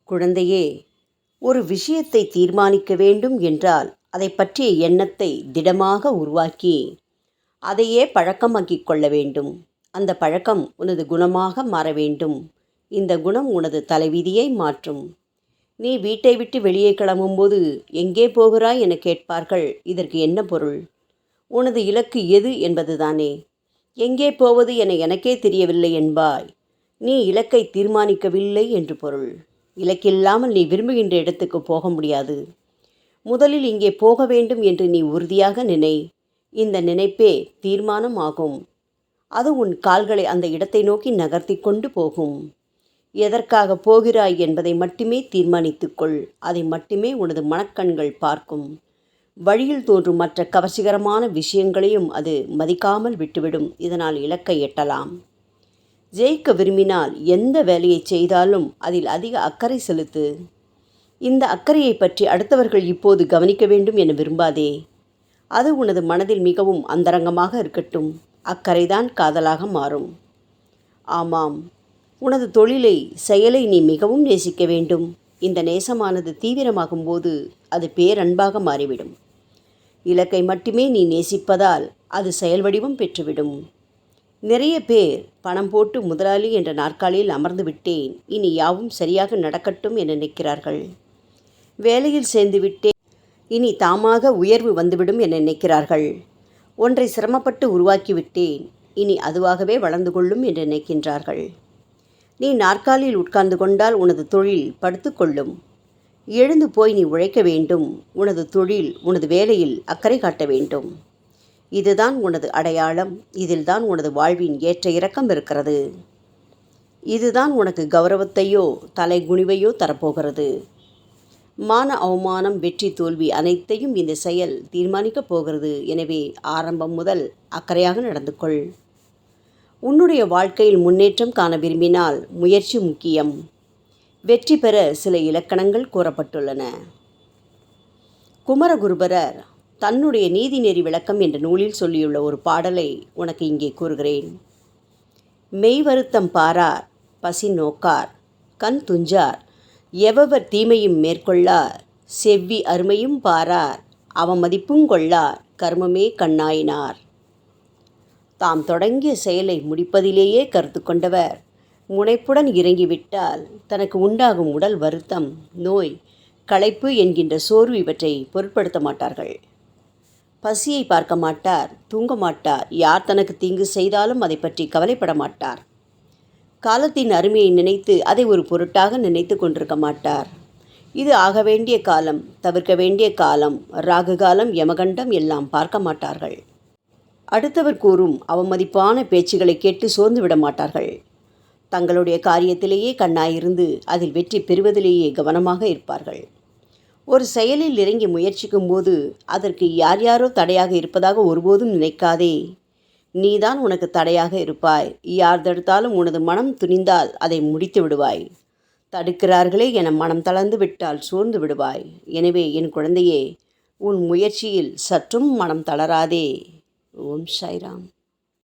குழந்தையே, ஒரு விஷயத்தை தீர்மானிக்க வேண்டும் என்றால் அதை பற்றிய எண்ணத்தை திடமாக உருவாக்கி அதையே பழக்கமாக்கிக் கொள்ள வேண்டும். அந்த பழக்கம் உனது குணமாக மாற வேண்டும். இந்த குணம் உனது தலைவிதியை மாற்றும். நீ வீட்டை விட்டு வெளியே கிளம்பும்போது எங்கே போகிறாய் என கேட்பார்கள். இதற்கு என்ன பொருள்? உனது இலக்கு எது என்பதுதானே. எங்கே போவது என எனக்கே தெரியவில்லை என்பாய். நீ இலக்கை தீர்மானிக்கவில்லை என்று பொருள். இலக்கில்லாமல் நீ விரும்புகின்ற இடத்துக்கு போக முடியாது. முதலில் இங்கே போக வேண்டும் என்று நீ உறுதியாக நினை. இந்த நினைப்பே தீர்மானம் ஆகும். அது உன் கால்களை அந்த இடத்தை நோக்கி நகர்த்தி கொண்டு போகும். எதற்காக போகிறாய் என்பதை மட்டுமே தீர்மானித்துக்கொள். அதை மட்டுமே உனது மனக்கண்கள் பார்க்கும். வழியில் தோன்றும் மற்ற கவர்ச்சிகரமான விஷயங்களையும் அது மதிக்காமல் விட்டுவிடும். இதனால் இலக்கை எட்டலாம். ஜெயிக்க விரும்பினால் எந்த வேலையை செய்தாலும் அதில் அதிக அக்கறை செலுத்து. இந்த அக்கறையை பற்றி அடுத்தவர்கள் இப்போது கவனிக்க வேண்டும் என விரும்பாதே. அது உனது மனதில் மிகவும் அந்தரங்கமாக இருக்கட்டும். அக்கறைதான் காதலாக மாறும். ஆமாம், உனது தொழிலை, செயலை நீ மிகவும் நேசிக்க வேண்டும். இந்த நேசமானது தீவிரமாகும் போது அது பேரன்பாக மாறிவிடும். இலக்கை மட்டுமே நீ நேசிப்பதால் அது செயல் வடிவம் பெற்றுவிடும். நிறைய பேர் பணம் போட்டு முதலாளி என்ற நாற்காலியில் அமர்ந்து விட்டேன், இனி யாவும் சரியாக நடக்கட்டும் என நினைக்கிறார்கள். வேலையில் சேர்ந்து விட்டேன், இனி தாமாக உயர்வு வந்துவிடும் என நினைக்கிறார்கள். ஒன்றை சிரமப்பட்டு உருவாக்கிவிட்டேன், இனி அதுவாகவே வளர்ந்து கொள்ளும் என்று நினைக்கின்றார்கள். நீ நாற்காலியில் உட்கார்ந்து கொண்டால் உனது தொழில் படுத்துக்கொள்ளும். எழுந்து போய் நீ உழைக்க வேண்டும். உனது தொழில், உனது வேலையில் அக்கறை காட்ட வேண்டும். இதுதான் உனது அடையாளம். இதில்தான் உனது வாழ்வின் ஏற்ற இறக்கம் இருக்கிறது. இதுதான் உனக்கு கௌரவத்தையோ தலைகுனிவையோ தரப்போகிறது. மான அவமானம், வெற்றி தோல்வி அனைத்தையும் இந்த செயல் தீர்மானிக்கப் போகிறது. எனவே ஆரம்பம் முதல் அக்கறையாக நடந்து கொள். உன்னுடைய வாழ்க்கையில் முன்னேற்றம் காண விரும்பினால் முயற்சி முக்கியம். வெற்றி பெற சில இலக்கணங்கள் கூறப்பட்டுள்ளன. குமரகுருபரர் தன்னுடைய நீதிநெறி விளக்கம் என்ற நூலில் சொல்லியுள்ள ஒரு பாடலை உனக்கு இங்கே கூறுகிறேன். மெய் வருத்தம் பாரார், பசி நோக்கார், கண் துஞ்சார், எவவர் தீமையும் மேற்கொள்ளார், செவ்வி அருமையும் பாரார், அவமதிப்புங் கொள்ளார், கர்மமே கண்ணாயினார். தாம் தொடங்கிய செயலை முடிப்பதிலேயே கருத்து கொண்டவர் முனைப்புடன் இறங்கிவிட்டால் தனக்கு உண்டாகும் உடல் வருத்தம், நோய், களைப்பு என்கின்ற சோர்வு இவற்றை பொருட்படுத்த மாட்டார்கள். பசியை பார்க்க மாட்டார், தூங்க மாட்டார். யார் தனக்கு தீங்கு செய்தாலும் அதை பற்றி கவலைப்பட மாட்டார். காலத்தின் அருமையை நினைத்து அதை ஒரு பொருட்டாக நினைத்து கொண்டிருக்க மாட்டார். இது ஆக வேண்டிய காலம், தவிர்க்க வேண்டிய காலம், ராகு காலம், யமகண்டம் எல்லாம் பார்க்க மாட்டார்கள். அடுத்தவர் கூறும் அவமதிப்பான பேச்சுகளை கேட்டு சோர்ந்து விட மாட்டார்கள். தங்களுடைய காரியத்திலேயே கண்ணாயிருந்து அதில் வெற்றி பெறுவதிலேயே கவனமாக இருப்பார்கள். ஒரு செயலில் இறங்கி முயற்சிக்கும் போது அதற்கு யார் யாரோ தடையாக இருப்பதாக ஒருபோதும் நினைக்காதே. நீதான் உனக்கு தடையாக இருப்பாய். யார் தடுத்தாலும் உனது மனம் துணிந்தால் அதை முடித்து விடுவாய். தடுக்கிறார்களே என மனம் தளர்ந்து விட்டால் சோர்ந்து விடுவாய். எனவே என் குழந்தையே, உன் முயற்சியில் சற்றும் மனம் தளராதே. ஓம் சாய்ராம்.